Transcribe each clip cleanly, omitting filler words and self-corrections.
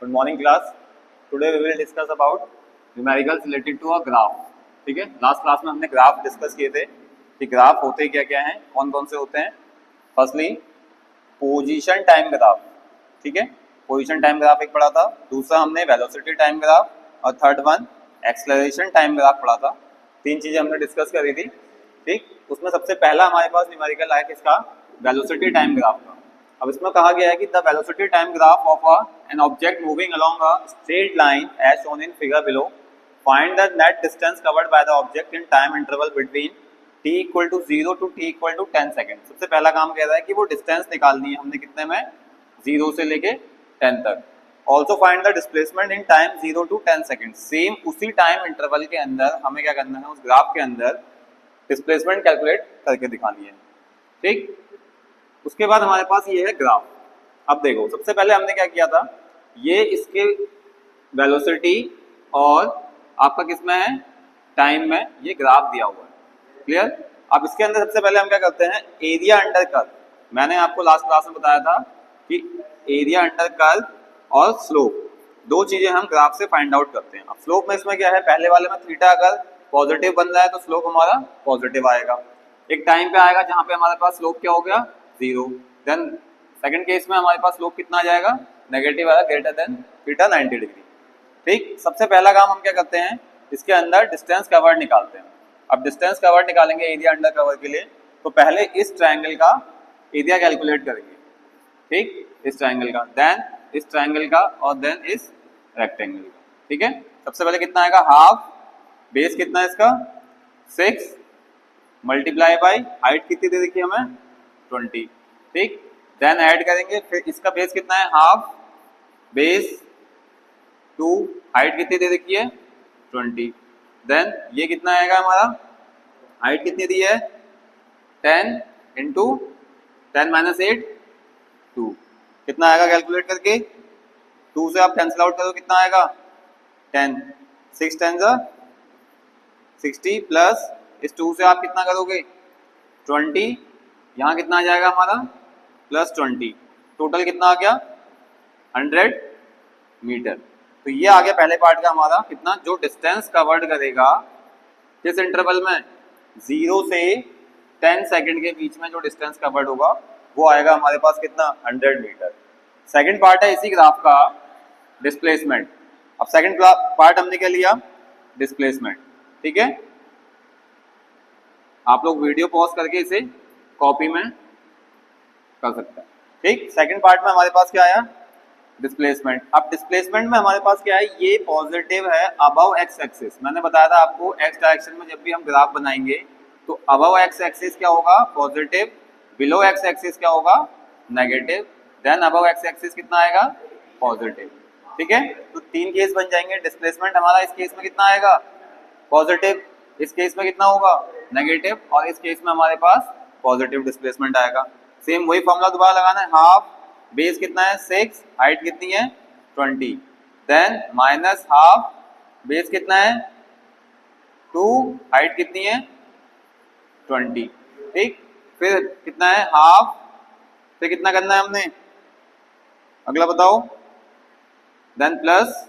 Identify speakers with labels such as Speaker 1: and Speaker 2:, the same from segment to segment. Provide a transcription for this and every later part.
Speaker 1: Good morning class. Today we will discuss about numericals related to a graph. ठीक है, last class में हमने graph discuss किए थे कि ग्राफ होते क्या क्या हैं, कौन कौन से होते हैं. Firstly position time graph. ठीक है, पोजीशन टाइम ग्राफ एक पढ़ा था. दूसरा हमने वेलोसिटी टाइम ग्राफ और third one acceleration time graph पढ़ा था. तीन चीजें हमने डिस्कस करी थी. ठीक, उसमें सबसे पहला हमारे पास न्यूमेरिकल आया किसका, वेलोसिटी टाइम ग्राफ का. अब इसमें कहा गया है कि the velocity time graph of an object moving along a straight line as shown in figure below, find the net distance covered by the object in time interval between t equal to 0 to t equal to 10 second. सबसे पहला काम कह रहा है कि वो distance निकालनी है हमने कितने में, 0 से लेके 10 तक. Also find the displacement in time 0 to 10 second. Same उसी टाइम इंटरवल के अंदर हमें क्या करना है, उस ग्राफ के अंदर डिस्प्लेसमेंट कैलकुलेट करके दिखानी है. ठीक, उसके बाद हमारे पास ये है ग्राफ. अब देखो, सबसे पहले हमने क्या किया था, ये इसके वेलोसिटी और आपका किसमें है, टाइम में ये ग्राफ दिया हुआ है. क्लियर. अब इसके अंदर सबसे पहले हम क्या करते हैं, एरिया अंडर कर्व. मैंने आपको लास्ट क्लास में बताया था कि एरिया अंडर कर्व और स्लोप दो चीजें हम ग्राफ से फाइंड आउट करते हैं. अब स्लोप में इसमें क्या है, पहले वाले में थीटा अगर पॉजिटिव बन रहा है तो स्लोप हमारा पॉजिटिव आएगा. एक टाइम पे आएगा जहां पे हमारे पास स्लोप क्या हो गया, 0. देन सेकंड केस में हमारे पास स्लोप कितना आ जाएगा, नेगेटिव आएगा, ग्रेटर देन थीटा 90 डिग्री. ठीक, सबसे पहला काम हम क्या करते हैं, इसके अंदर डिस्टेंस कवर्ड निकालते हैं. अब डिस्टेंस कवर्ड निकालेंगे एरिया अंडर कवर के लिए, तो पहले इस ट्रायंगल का एरिया कैलकुलेट करेंगे. ठीक, इस ट्रायंगल का, देन इस ट्रायंगल का और देन इस रेक्टेंगल का. ठीक है, सबसे पहले कितना आएगा, हाफ. बेस कितना है इसका, 6 मल्टीप्लाई बाई हाइट कितनी दे रखी है हमें, 20. ठीक, देन ऐड करेंगे, फिर इसका बेस कितना है, हाफ बेस 2, हाइट कितनी दे रखी है, 20. देन ये कितना आएगा हमारा, हाइट कितनी दी है, 10 इंटू 10 माइनस 8 2. कितना आएगा कैलकुलेट करके, 2 से आप कैंसिल आउट करो, कितना आएगा 10, 6 10 60 प्लस इस 2 से आप कितना करोगे 20. यहाँ कितना आ जाएगा हमारा प्लस 20. टोटल कितना आ गया 100 मीटर. तो ये आ गया पहले पार्ट का हमारा कितना, जो डिस्टेंस कवर्ड करेगा किस इंटरवल में, 0 से 10 सेकंड के बीच में जो डिस्टेंस कवर्ड होगा वो आएगा हमारे पास कितना, 100 मीटर. सेकंड पार्ट है इसी ग्राफ का डिस्प्लेसमेंट. अब सेकंड पार्ट हमने क्या लिया, डिस्प्लेसमेंट. ठीक है, आप लोग वीडियो पॉज करके इसे कॉपी में कर सकते हैं. ठीक, सेकंड पार्ट में हमारे पास क्या आया, डिस्प्लेसमेंट. अब डिस्प्लेसमेंट में हमारे पास क्या है, ये पॉजिटिव है अबव एक्स एक्सिस. मैंने बताया था आपको, एक्स डायरेक्शन में जब भी हम ग्राफ बनाएंगे तो अबव एक्स एक्सिस क्या होगा, पॉजिटिव. बिलो एक्स एक्सिस क्या होगा, negative. Then above x axis कितना आएगा, पॉजिटिव. ठीक है, तो तीन केस बन जाएंगे. डिस्प्लेसमेंट हमारा इस केस में कितना आएगा, पॉजिटिव. इस केस में कितना होगा, नेगेटिव. और इस केस में हमारे पास पॉजिटिव डिस्प्लेसमेंट आएगा. सेम वही फॉर्मूला दोबारा लगाना है, हाफ बेस कितना है 6, हाइट कितनी है 20. देन माइनस हाफ बेस कितना है 2, हाइट कितनी है 20. ठीक, फिर कितना है हाफ, फिर कितना करना है हमने, अगला बताओ. देन प्लस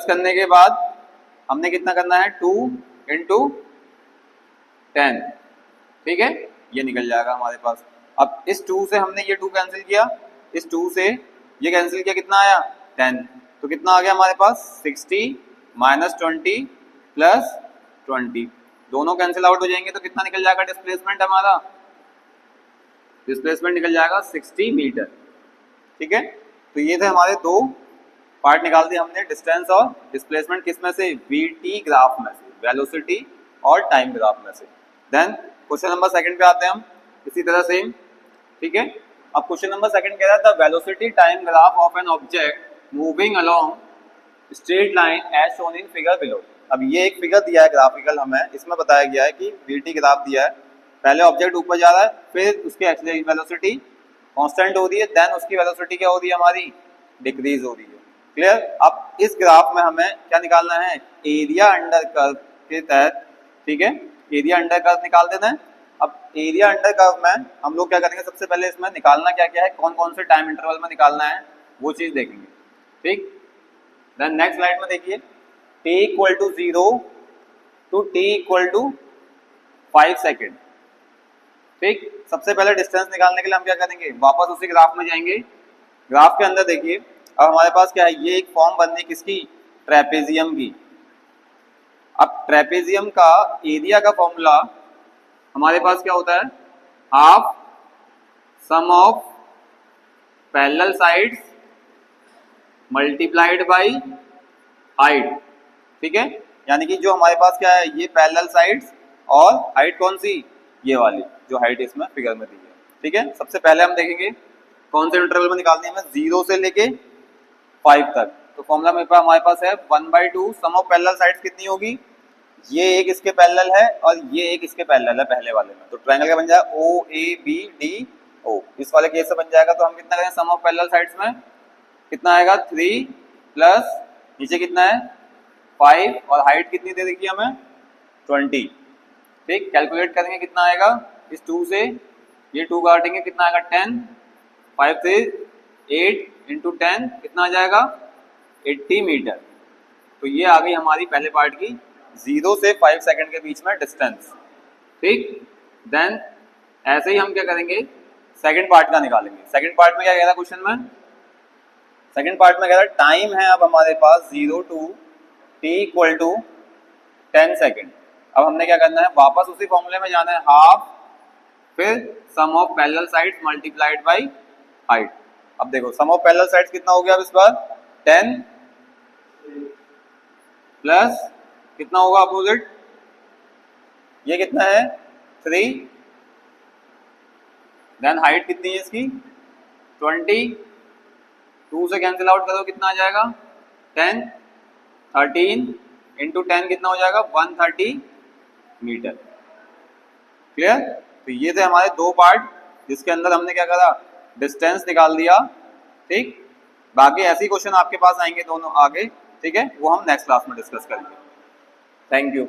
Speaker 1: करने के बाद हमने कितना करना है, 2 इंटू 10. ठीक है, ये निकल जाएगा हमारे पास. अब इस 2 से हमने ये 2 कैंसिल किया, इस 2 से ये कैंसिल किया, कितना आया 10. तो कितना आ गया हमारे पास 60 माइनस 20 प्लस 20. दोनों कैंसिल आउट हो जाएंगे तो कितना निकल जाएगा डिस्प्लेसमेंट हमारा, डिस्प्लेसमेंट निकल जाएगा 60 मीटर. ठीक है, तो ये थे हमारे दो पार्ट निकाल दिए हमने, डिस्टेंस और डिस्प्लेसमेंट. किस में से, वीटी ग्राफ में से, वेलोसिटी और टाइम ग्राफ में से. देन क्वेश्चन नंबर सेकंड पे आते हैं हम इसी तरह से. ठीक है, अब क्वेश्चन नंबर सेकंड कह रहा था velocity time graph of an object moving along straight line as shown in figure below. अब ये एक फिगर दिया है ग्राफिकल, हमें इसमें बताया गया है कि वीटी ग्राफ दिया है. पहले ऑब्जेक्ट ऊपर जा रहा है, फिर उसकी वेलोसिटी कांस्टेंट हो रही है, देन उसकी वेलोसिटी क्या हो रही है हमारी, डिक्रीज हो रही है. क्लियर. अब इस ग्राफ में हमें क्या निकालना है, एरिया अंडर कर्व के तहत. ठीक है, एरिया अंडर कर्व निकाल देना है. अब एरिया अंडर कर्व में हम लोग क्या करेंगे, सबसे पहले इसमें निकालना क्या क्या है, कौन कौन से टाइम इंटरवल में निकालना है वो चीज देखेंगे, ठीक। देन नेक्स्ट स्लाइड में देखिए, t equal to 0 to t equal to 5 second, ठीक। सबसे पहले डिस्टेंस निकालने के लिए हम क्या करेंगे, वापस उसी ग्राफ में जाएंगे। ग्राफ के अंदर देखिए, अब हमारे पास क्या है, ये एक फॉर्म बननी किसकी, ट्रेपेजियम की। अब ट्रेपेजियम का एरिया का फॉर्मूला हमारे पास क्या होता है, half sum of parallel sides multiplied by height, ठीक है। यानी कि जो हमारे पास क्या है, ये पैरेलल साइड्स और हाइट कौन सी, ये वाली जो हाइट इसमें फिगर में दी है, ठीक है। सबसे पहले हम देखेंगे कौन से इंटरवल में निकालनी है, हमें 0 से लेके 5 तक। तो फॉर्मूला मेरे पास हमारे पास है 1/2 सम ऑफ पैरेलल साइड्स कितनी होगी, ये एक इसके पैरेलल है और ये एक इसके पैरेलल है पहले वाले में, तो ट्रायंगल का बन जाएगा OABDO। इस वाले केस से बन जाएगा, तो हम कितना करें, सम ऑफ पैरेलल साइड्स में कितना आएगा 3 प्लस नीचे कितना है 5 और हाइट कितनी दे रखी है हमें 20, ठीक। कैलकुलेट करेंगे कितना आएगा, इस 2 से ये 2 काटेंगे कितना आएगा 10, 5 से 8 इंटू 10 कितना आ जाएगा 80 मीटर। तो ये आ गई हमारी पहले पार्ट की 0 से 5 सेकंड के बीच में डिस्टेंस, ठीक। देन ऐसे ही हम क्या करेंगे, सेकंड पार्ट का निकालेंगे। सेकंड पार्ट में क्या कह रहा है क्वेश्चन में, सेकंड पार्ट में कह रहा है टाइम है अब हमारे पास 0 to t equal to 10 second. अब हमने क्या करना है, वापस उसी फॉर्मूले में जाना है, हाफ फिर sum of parallel sides multiplied by height. अब देखो सम ऑफ पैरेलल साइड्स कितना हो गया, अब इस बार 10 प्लस कितना होगा अपोजिट, ये कितना है 3, देन हाइट कितनी है इसकी 20, 2 से कैंसिल आउट करो कितना आ जाएगा 10, 13 इंटू 10 कितना हो जाएगा 130 मीटर। क्लियर। तो ये थे हमारे 2 पार्ट जिसके अंदर हमने क्या करा, डिस्टेंस निकाल दिया, ठीक। बाकी ऐसे ही क्वेश्चन आपके पास आएंगे दोनों आगे, ठीक है, वो हम नेक्स्ट क्लास में डिस्कस करेंगे। Thank you.